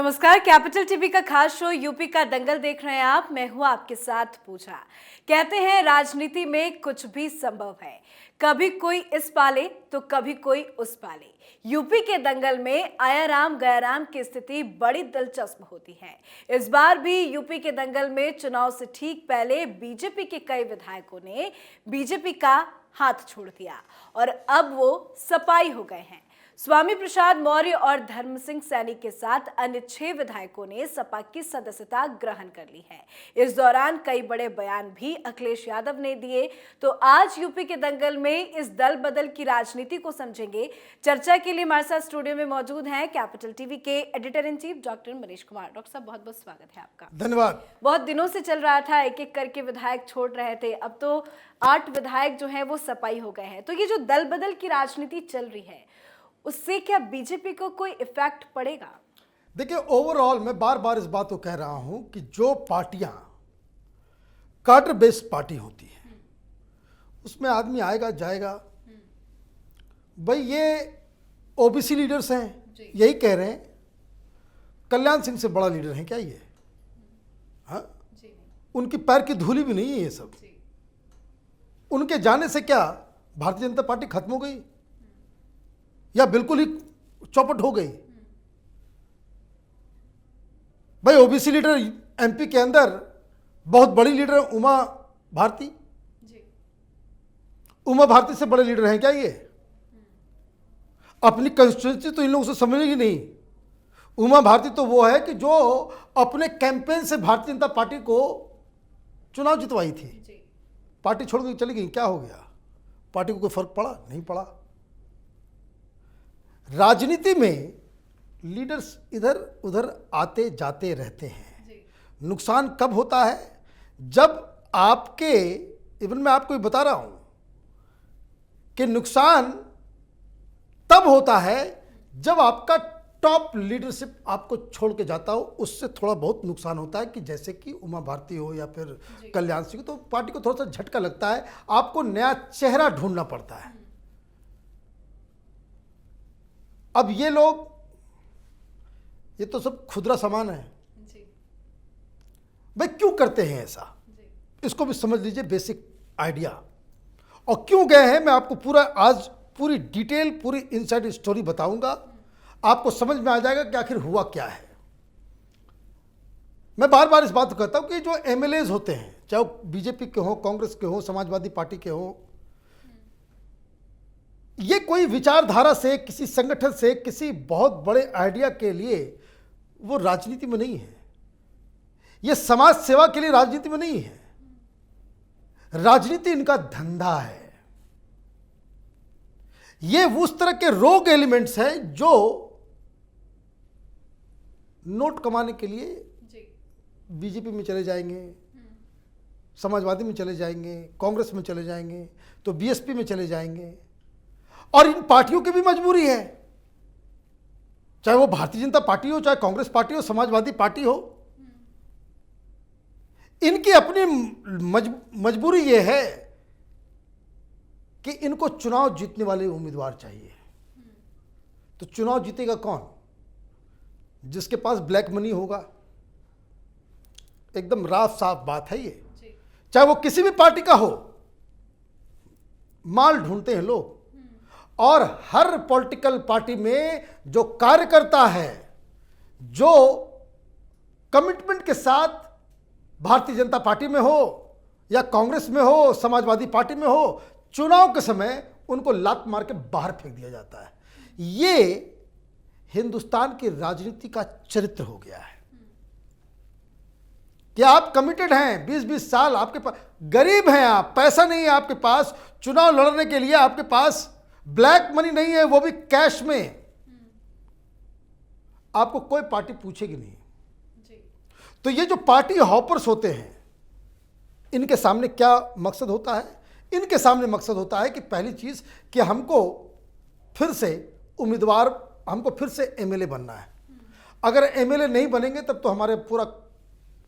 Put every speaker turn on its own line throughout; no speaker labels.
नमस्कार, capital TV का खास शो यूपी का दंगल देख रहे हैं आप। मैं हूं आपके साथ पूजा। कहते हैं राजनीति में कुछ भी संभव है, कभी कोई इस पाले तो कभी कोई उस पाले। यूपी के दंगल में आया राम गया राम की स्थिति बड़ी दिलचस्प होती है। इस बार भी यूपी के दंगल में चुनाव से ठीक पहले बीजेपी के कई विधायकों ने बीजेपी का हाथ छोड़ दिया और अब वो सपाई हो गए हैं। स्वामी प्रसाद मौर्य और धर्म सिंह सैनी के साथ अन्य 6 विधायकों ने सपा की सदस्यता ग्रहण कर ली है। इस दौरान कई बड़े बयान भी अखिलेश यादव ने दिए। तो आज यूपी के दंगल में इस दल बदल की राजनीति को समझेंगे। चर्चा के लिए हमारे साथ स्टूडियो में मौजूद हैं कैपिटल टीवी के editor in chief doctor Manish Kumar. Doctor साहब, बहुत बहुत स्वागत है आपका।
धन्यवाद।
बहुत दिनों से चल रहा था, एक एक करके विधायक छोड़ रहे थे, अब तो 8 विधायक जो है वो सपाई हो गए हैं। तो ये जो दल बदल की राजनीति चल रही है, उससे क्या बीजेपी को कोई इफेक्ट पड़ेगा?
देखिए, ओवरऑल मैं बार बार इस बात को कह रहा हूं कि जो पार्टियां कार्डर बेस्ड पार्टी होती है उसमें आदमी आएगा जाएगा। भाई ये ओबीसी लीडर्स हैं, यही कह रहे हैं कल्याण सिंह से बड़ा लीडर है क्या ये? हाँ, उनकी पैर की धूली भी नहीं है ये सब। उनके जाने से क्या भारतीय जनता पार्टी खत्म हो गई या बिल्कुल ही चौपट हो गई? भाई ओबीसी लीडर एमपी के अंदर बहुत बड़ी लीडर है उमा भारती। उमा भारती से बड़े लीडर हैं क्या ये? अपनी कंस्टिट्यूंसी तो इन लोगों से समझेगी नहीं। उमा भारती तो वो है कि जो अपने कैंपेन से भारतीय जनता पार्टी को चुनाव जितवाई थी। पार्टी छोड़ के चली गई, क्या हो गया? पार्टी को कोई फर्क पड़ा? नहीं पड़ा। राजनीति में लीडर्स इधर उधर आते जाते रहते हैं। नुकसान कब होता है? जब आपके, इवन मैं आपको बता रहा हूं कि नुकसान तब होता है जब आपका टॉप लीडरशिप आपको छोड़ के जाता हो। उससे थोड़ा बहुत नुकसान होता है कि जैसे कि उमा भारती हो या फिर कल्याण सिंह, तो पार्टी को थोड़ा सा झटका लगता है, आपको नया चेहरा ढूंढना पड़ता है। अब ये लोग, ये तो सब खुदरा सामान है भाई। क्यों करते हैं ऐसा, इसको भी समझ लीजिए, बेसिक आइडिया। और क्यों गए हैं मैं आपको पूरा आज पूरी डिटेल, पूरी इनसाइड स्टोरी बताऊंगा। आपको समझ में आ जाएगा कि आखिर हुआ क्या है। मैं बार बार इस बात को कहता हूं कि जो एमएलएज होते हैं, चाहे वो बीजेपी के हो, कांग्रेस के हो, समाजवादी पार्टी के हो, ये कोई विचारधारा से, किसी संगठन से, किसी बहुत बड़े आइडिया के लिए वो राजनीति में नहीं है। ये समाज सेवा के लिए राजनीति में नहीं है। राजनीति इनका धंधा है। ये उस तरह के रोग एलिमेंट्स हैं जो नोट कमाने के लिए बीजेपी में चले जाएंगे, समाजवादी में चले जाएंगे, कांग्रेस में चले जाएंगे, तो बीएसपी में चले जाएंगे। और इन पार्टियों की भी मजबूरी है, चाहे वो भारतीय जनता पार्टी हो, चाहे कांग्रेस पार्टी हो, समाजवादी पार्टी हो। इनकी अपनी मजबूरी ये है कि इनको चुनाव जीतने वाले उम्मीदवार चाहिए। तो चुनाव जीतेगा कौन? जिसके पास ब्लैक मनी होगा। एकदम राफ साफ बात है ये। चाहे वो किसी भी पार्टी का हो, माल ढूंढते हैं लोग। और हर पॉलिटिकल पार्टी में जो कार्यकर्ता है, जो कमिटमेंट के साथ भारतीय जनता पार्टी में हो या कांग्रेस में हो, समाजवादी पार्टी में हो, चुनाव के समय उनको लात मार के बाहर फेंक दिया जाता है। ये हिंदुस्तान की राजनीति का चरित्र हो गया है कि आप कमिटेड हैं, 20-20 साल आपके पास, गरीब हैं आप, पैसा नहीं है आपके पास, चुनाव लड़ने के लिए आपके पास ब्लैक मनी नहीं है, वो भी कैश में। आपको कोई पार्टी पूछेगी नहीं। तो ये जो पार्टी हॉपर्स होते हैं, इनके सामने क्या मकसद होता है? इनके सामने मकसद होता है कि पहली चीज कि हमको फिर से उम्मीदवार, हमको फिर से एमएलए बनना है। अगर एमएलए नहीं बनेंगे तब तो हमारे पूरा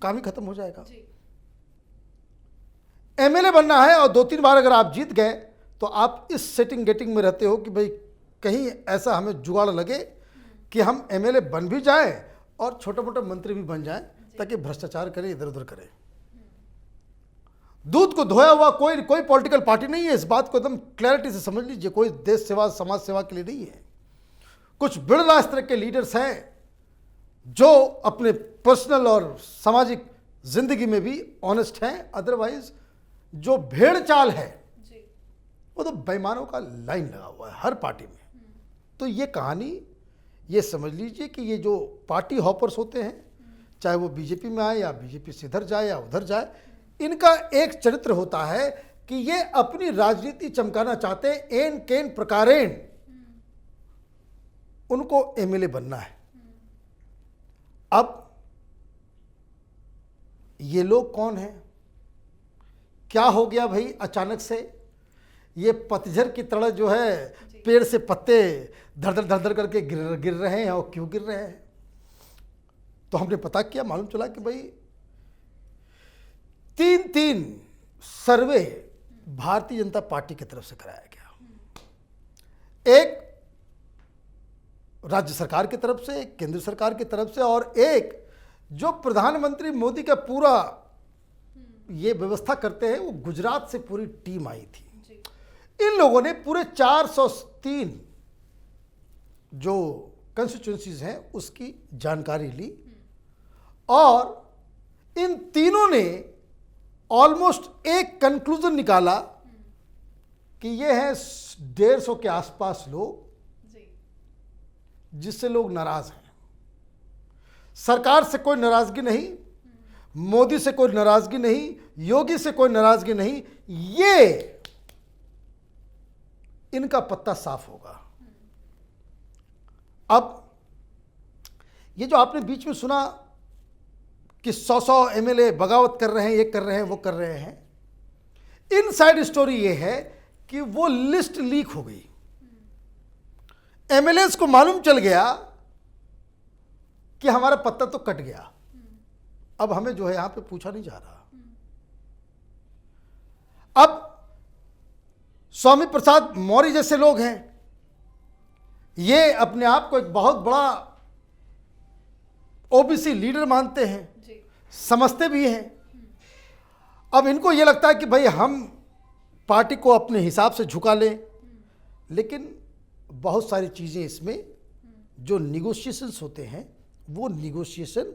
काम ही खत्म हो जाएगा। एमएलए बनना है और 2-3 बार अगर आप जीत गए तो आप इस सेटिंग गेटिंग में रहते हो कि भाई कहीं ऐसा हमें जुगाड़ लगे कि हम एमएलए बन भी जाएं और छोटे मोटे मंत्री भी बन जाएं ताकि भ्रष्टाचार करें, इधर उधर करें। दूध को धोया हुआ कोई कोई पॉलिटिकल पार्टी नहीं है, इस बात को एकदम क्लैरिटी से समझ लीजिए। कोई देश सेवा समाज सेवा के लिए नहीं है। कुछ बिरला इस तरह के लीडर्स हैं जो अपने पर्सनल और सामाजिक जिंदगी में भी ऑनेस्ट हैं, अदरवाइज जो भेड़ चाल है वो तो बेईमानों का लाइन लगा हुआ है हर पार्टी में। तो ये कहानी ये समझ लीजिए कि ये जो पार्टी हॉपर्स होते हैं, चाहे वो बीजेपी में आए या बीजेपी से इधर जाए या उधर जाए, इनका एक चरित्र होता है कि ये अपनी राजनीति चमकाना चाहते हैं, एन केन प्रकारेण उनको एमएलए बनना है। अब ये लोग कौन हैं? क्या हो गया भाई अचानक से ये पतझड़ की तरह जो है पेड़ से पत्ते धड़ धड़ करके गिर रहे हैं, और क्यों गिर रहे हैं? तो हमने पता किया, मालूम चला कि भाई तीन सर्वे भारतीय जनता पार्टी की तरफ से कराया गया। एक राज्य सरकार की तरफ से, एक केंद्र सरकार की तरफ से, और एक जो प्रधानमंत्री मोदी का पूरा ये व्यवस्था करते हैं वो गुजरात से पूरी टीम आई थी। इन लोगों ने पूरे 403 जो कंस्टिट्यूंसीज हैं उसकी जानकारी ली, और इन तीनों ने ऑलमोस्ट एक कंक्लूजन निकाला कि ये हैं 150 के आसपास लोग जिससे लोग नाराज हैं। सरकार से कोई नाराजगी नहीं, मोदी से कोई नाराजगी नहीं, योगी से कोई नाराजगी नहीं, ये इनका पत्ता साफ होगा। अब ये जो आपने बीच में सुना कि 100 एमएलए बगावत कर रहे हैं, ये कर रहे हैं, वो कर रहे हैं, इनसाइड स्टोरी ये है कि वो लिस्ट लीक हो गई। एमएलएस को मालूम चल गया कि हमारा पत्ता तो कट गया, अब हमें जो है यहां पे पूछा नहीं जा रहा। अब स्वामी प्रसाद मौर्य जैसे लोग हैं, ये अपने आप को एक बहुत बड़ा ओबीसी लीडर मानते हैं, समझते भी हैं। अब इनको ये लगता है कि भाई हम पार्टी को अपने हिसाब से झुका लें, लेकिन बहुत सारी चीज़ें इसमें जो निगोशिएशंस होते हैं वो निगोशिएशन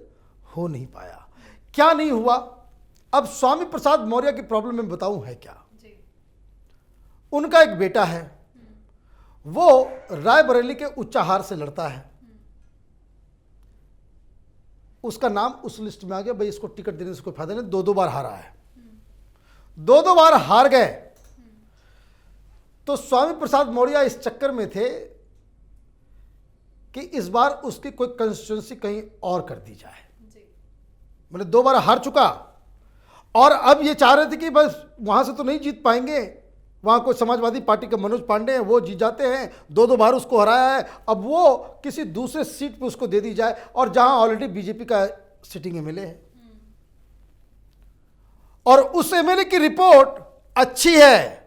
हो नहीं पाया। क्या नहीं हुआ? अब स्वामी प्रसाद मौर्य की प्रॉब्लम में बताऊं है क्या। उनका एक बेटा है, वो रायबरेली के उच्चाहार से लड़ता है, उसका नाम उस लिस्ट में आ गया। भाई इसको टिकट देने से कोई फायदा नहीं, 2 बार हारा है, 2 बार हार गए। तो स्वामी प्रसाद मौर्य इस चक्कर में थे कि इस बार उसकी कोई कंस्टिट्यूंसी कहीं और कर दी जाए। मतलब 2 बार हार चुका, और अब ये चाह रहे थे कि बस वहां से तो नहीं जीत पाएंगे, वहां कोई समाजवादी पार्टी के मनोज पांडे हैं, वो जीत जाते हैं, 2 बार उसको हराया है, अब वो किसी दूसरे सीट पे उसको दे दी जाए, और जहां ऑलरेडी बीजेपी का सिटिंग एमएलए है, और उस एमएलए की रिपोर्ट अच्छी है।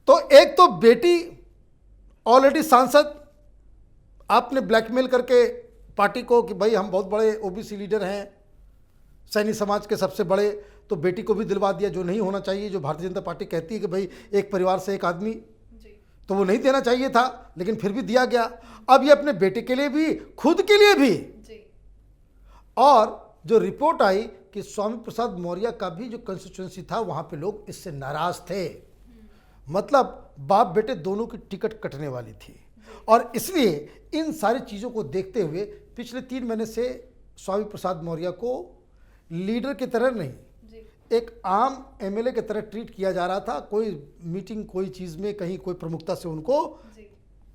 तो एक तो बेटी ऑलरेडी सांसद, आपने ब्लैकमेल करके पार्टी को कि भाई हम बहुत बड़े ओबीसी लीडर हैं, सैनी समाज के सबसे बड़े, तो बेटी को भी दिलवा दिया, जो नहीं होना चाहिए। जो भारतीय जनता पार्टी कहती है कि भाई एक परिवार से एक आदमी, तो वो नहीं देना चाहिए था, लेकिन फिर भी दिया गया। अब ये अपने बेटे के लिए भी, खुद के लिए भी। और जो रिपोर्ट आई कि स्वामी प्रसाद मौर्य का भी जो कंस्टिट्यूंसी था वहां पे लोग इससे नाराज थे, मतलब बाप बेटे दोनों की टिकट कटने वाली थी। और इसलिए इन सारी चीज़ों को देखते हुए पिछले 3 महीने से स्वामी प्रसाद मौर्य को लीडर की तरह नहीं, एक आम एमएलए की तरह ट्रीट किया जा रहा था। कोई मीटिंग, कोई चीज़ में कहीं कोई प्रमुखता से उनको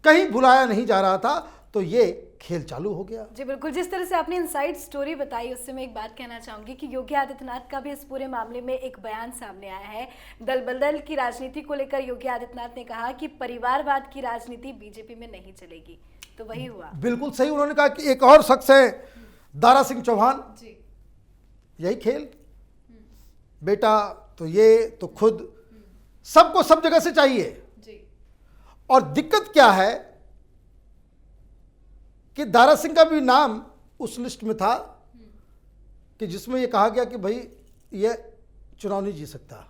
कहीं बुलाया नहीं जा रहा था। तो ये खेल चालू हो गया।
जी बिल्कुल, जिस तरह से आपने इनसाइड स्टोरी बताई उससे मैं एक बात कहना चाहूंगी कि योगी आदित्यनाथ का भी इस पूरे मामले में एक बयान सामने आया है। दल बदल की राजनीति को लेकर योगी आदित्यनाथ ने कहा कि परिवारवाद की राजनीति बीजेपी में नहीं चलेगी, तो वही हुआ।
बिल्कुल सही उन्होंने कहा कि एक और शख्स है दारा सिंह चौहान, यही खेल, बेटा तो ये तो खुद, सबको सब जगह से चाहिए। और दिक्कत क्या है कि दारा सिंह का भी नाम उस लिस्ट में था कि जिसमें ये कहा गया कि भाई ये चुनाव नहीं जीत सकता।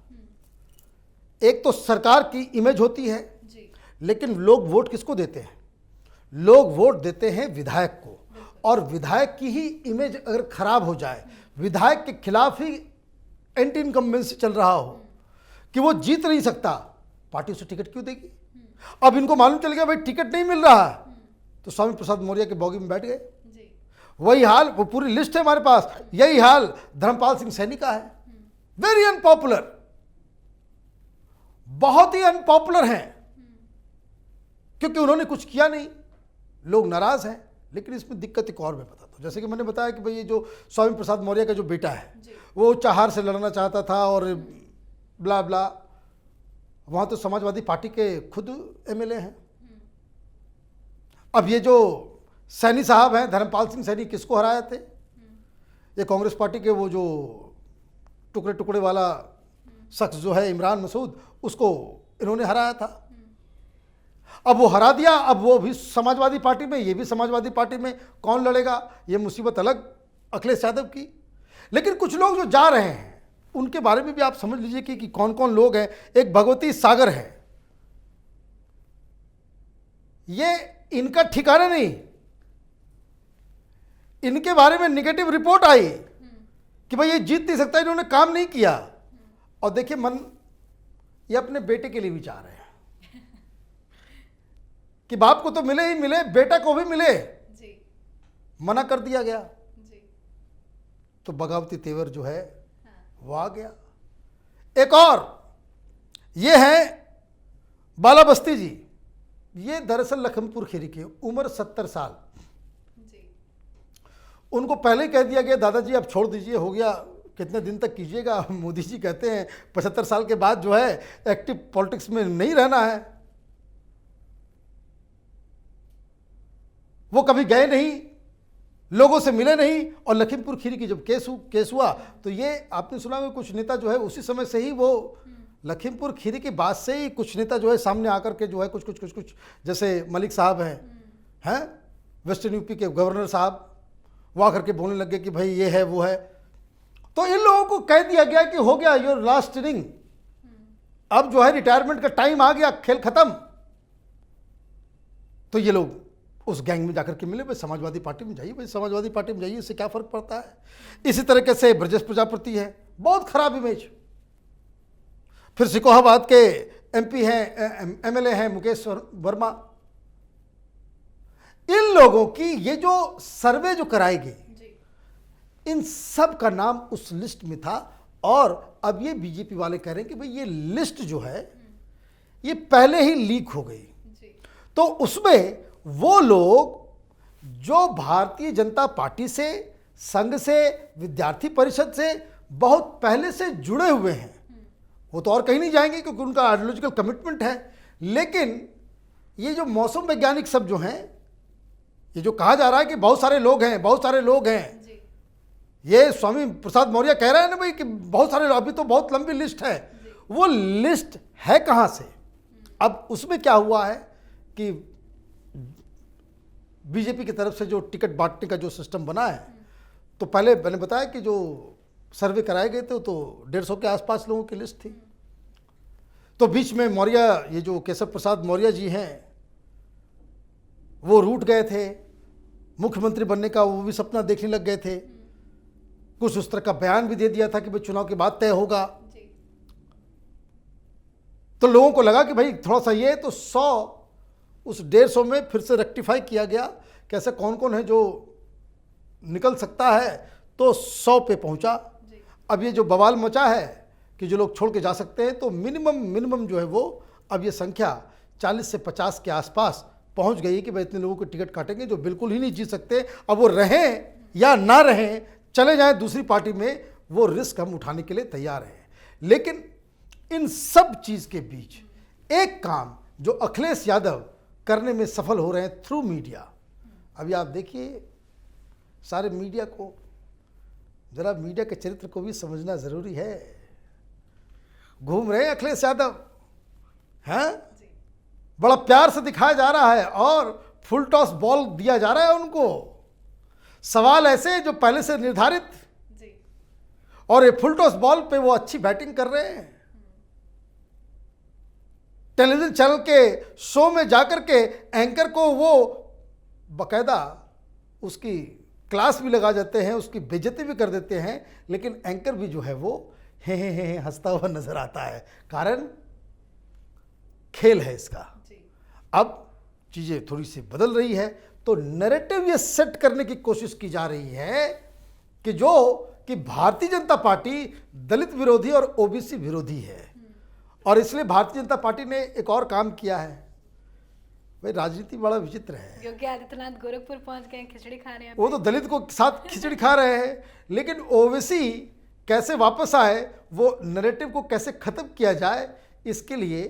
एक तो सरकार की इमेज होती है, लेकिन लोग वोट किसको देते हैं? लोग वोट देते हैं विधायक को, और विधायक की ही इमेज अगर खराब हो जाए, विधायक के खिलाफ ही एंटी इनकम्बेंसी चल रहा हो कि वो जीत नहीं सकता, पार्टी उसे टिकट क्यों देगी? अब इनको मालूम चल गया भाई टिकट नहीं मिल रहा है, तो स्वामी प्रसाद मौर्य के बॉगी में बैठ गए। वही हाल, वो पूरी लिस्ट है हमारे पास, यही हाल धर्मपाल सिंह सैनी का है। वेरी अनपॉपुलर, बहुत ही अनपॉपुलर हैं, क्योंकि उन्होंने कुछ किया नहीं, लोग नाराज हैं। लेकिन इसमें दिक्कत एक और मैं बताता हूं, जैसे कि मैंने बताया कि भाई ये जो स्वामी प्रसाद मौर्य का जो बेटा है वो चाहार से लड़ना चाहता था और ब्ला ब्ला, वहां तो समाजवादी पार्टी के खुद एमएलए हैं। अब ये जो सैनी साहब हैं, धर्मपाल सिंह सैनी, किसको हराए थे? ये कांग्रेस पार्टी के वो जो टुकड़े टुकड़े वाला शख्स जो है इमरान मसूद, उसको इन्होंने हराया था। अब वो हरा दिया, अब वो भी समाजवादी पार्टी में, ये भी समाजवादी पार्टी में, कौन लड़ेगा? ये मुसीबत अलग अखिलेश यादव की। लेकिन कुछ लोग जो जा रहे हैं उनके बारे में भी आप समझ लीजिए कि कौन कौन लोग हैं। एक भगवती सागर है, ये इनका ठिकाना नहीं, इनके बारे में निगेटिव रिपोर्ट आई कि भाई ये जीत नहीं सकता, इन्होंने काम नहीं किया। और देखिए मन ये अपने बेटे के लिए भी चाह रहे हैं कि बाप को तो मिले ही मिले, बेटा को भी मिले जी। मना कर दिया गया जी। तो बगावती तेवर जो है वो आ गया। एक और ये है बाला बस्ती जी, ये दरअसल लखीमपुर खीरी के, उम्र 70 साल जी। उनको पहले ही कह दिया गया दादाजी अब छोड़ दीजिए, हो गया, कितने दिन तक कीजिएगा। मोदी जी कहते हैं 75 साल के बाद जो है एक्टिव पॉलिटिक्स में नहीं रहना है। वो कभी गए नहीं, लोगों से मिले नहीं, और लखीमपुर खीरी की जब केस हुआ तो ये आपने सुना होगा कुछ नेता जो है उसी समय से ही, वो लखीमपुर खीरी के बाद से ही कुछ नेता जो है सामने आकर के जो है कुछ जैसे मलिक साहब हैं वेस्टर्न यूपी के गवर्नर साहब, वो आकर के बोलने लगे कि भाई ये है वो है। तो इन लोगों को कह दिया गया कि हो गया योर लास्ट इनिंग, अब जो है रिटायरमेंट का टाइम आ गया, खेल खत्म। तो ये लोग उस गैंग में जाकर के मिले, भाई समाजवादी पार्टी में जाइए, भाई समाजवादी पार्टी में जाइए, इससे क्या फर्क पड़ता है। इसी तरीके से ब्रजेश प्रजापति है, बहुत खराब इमेज। फिर सिकोहाबाद के एमपी हैं, एमएलए हैं मुकेश वर्मा। इन लोगों की ये जो सर्वे जो कराई गई, इन सब का नाम उस लिस्ट में था। और अब ये बीजेपी वाले कह रहे हैं कि भाई ये लिस्ट जो है ये पहले ही लीक हो गई। तो उसमें वो लोग जो भारतीय जनता पार्टी से, संघ से, विद्यार्थी परिषद से बहुत पहले से जुड़े हुए हैं, वो तो और कहीं नहीं जाएंगे क्योंकि उनका आइडियोलॉजिकल कमिटमेंट है। लेकिन ये जो मौसम वैज्ञानिक सब जो हैं, ये जो कहा जा रहा है कि बहुत सारे लोग हैं, बहुत सारे लोग हैं, ये स्वामी प्रसाद मौर्य कह रहे हैं ना भाई कि बहुत सारे, अभी तो बहुत लंबी लिस्ट है। वो लिस्ट है कहां से? अब उसमें क्या हुआ है कि बीजेपी की तरफ से जो टिकट बांटने का जो सिस्टम बना है, तो पहले मैंने बताया कि जो सर्वे कराए गए थे तो 150 के आसपास लोगों की लिस्ट थी। तो बीच में मौर्य, ये जो केशव प्रसाद मौर्य जी हैं, वो रूठ गए थे, मुख्यमंत्री बनने का वो भी सपना देखने लग गए थे। कुछ उस तरह का बयान भी दे दिया था कि भाई चुनाव के बाद तय होगा। तो लोगों को लगा कि भाई थोड़ा सा ये, तो 100 उस 150 में फिर से रेक्टिफाई किया गया कि ऐसा कौन कौन है जो निकल सकता है, तो 100 पे पहुंचा। अब ये जो बवाल मचा है कि जो लोग छोड़ के जा सकते हैं, तो मिनिमम जो है वो अब ये संख्या 40 से 50 के आसपास पहुंच गई कि भाई इतने लोगों को टिकट काटेंगे जो बिल्कुल ही नहीं जीत सकते। अब वो रहें या ना रहें, चले जाएं दूसरी पार्टी में, वो रिस्क हम उठाने के लिए तैयार हैं। लेकिन इन सब चीज़ के बीच एक काम जो अखिलेश यादव करने में सफल हो रहे हैं थ्रू मीडिया। अभी आप देखिए सारे मीडिया को, जरा मीडिया के चरित्र को भी समझना जरूरी है। घूम रहे हैं अखिलेश यादव हैं, बड़ा प्यार से दिखाया जा रहा है और फुल टॉस बॉल दिया जा रहा है उनको, सवाल ऐसे जो पहले से निर्धारित, और ये फुल टॉस बॉल पे वो अच्छी बैटिंग कर रहे हैं। टेलीविजन चैनल के शो में जाकर के एंकर को वो बकायदा उसकी क्लास भी लगा जाते हैं, उसकी बेइज्जती भी कर देते हैं, लेकिन एंकर भी जो है वो हे हंसता हुआ नजर आता है। कारण खेल है इसका। अब चीजें थोड़ी सी बदल रही है, तो नैरेटिव ये सेट करने की कोशिश की जा रही है कि भारतीय जनता पार्टी दलित विरोधी और ओबीसी विरोधी है। और इसलिए भारतीय जनता पार्टी ने एक और काम किया है। भाई राजनीति बड़ा विचित्र है।
योगी आदित्यनाथ गोरखपुर पहुंच गए, खिचड़ी खा रहे हैं।
वो तो दलित को साथ खिचड़ी खा रहे हैं, लेकिन ओबीसी कैसे वापस आए, वो नैरेटिव को कैसे खत्म किया जाए, इसके लिए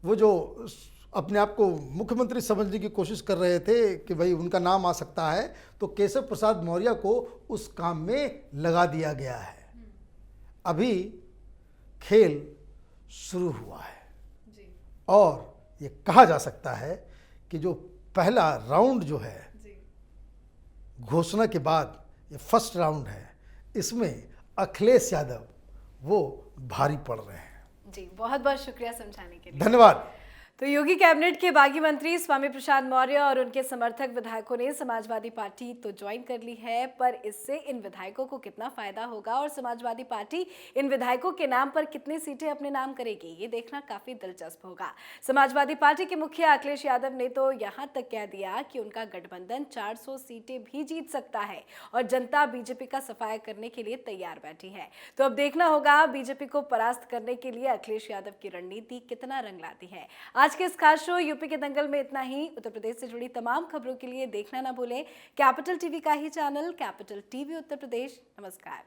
वो जो अपने आप को मुख्यमंत्री समझने की कोशिश कर रहे थे कि भाई उनका नाम आ सकता है, तो केशव प्रसाद मौर्य को उस काम में लगा दिया गया है। अभी खेल शुरू हुआ है और ये कहा जा सकता है कि जो पहला राउंड जो है घोषणा के बाद, ये फर्स्ट राउंड है, इसमें अखिलेश यादव वो भारी पड़ रहे हैं।
जी, बहुत बहुत शुक्रिया समझाने के लिए।
धन्यवाद।
तो योगी कैबिनेट के बागी मंत्री स्वामी प्रसाद मौर्य और उनके समर्थक विधायकों ने समाजवादी पार्टी तो ज्वाइन कर ली है, पर इससे इन विधायकों को कितना फायदा होगा और समाजवादी पार्टी इन विधायकों के नाम पर कितनी सीटें अपने नाम करेगी, ये देखना काफी दिलचस्प होगा। समाजवादी पार्टी के मुखिया अखिलेश यादव ने तो यहां तक कह दिया कि उनका गठबंधन 400 सीटें भी जीत सकता है और जनता बीजेपी का सफाया करने के लिए तैयार बैठी है। तो अब देखना होगा बीजेपी को परास्त करने के लिए अखिलेश यादव की रणनीति कितना रंग लाती है। आज के इस खास शो यूपी के दंगल में इतना ही। उत्तर प्रदेश से जुड़ी तमाम खबरों के लिए देखना ना भूलें कैपिटल टीवी का ही channel capital TV Uttar Pradesh. नमस्कार।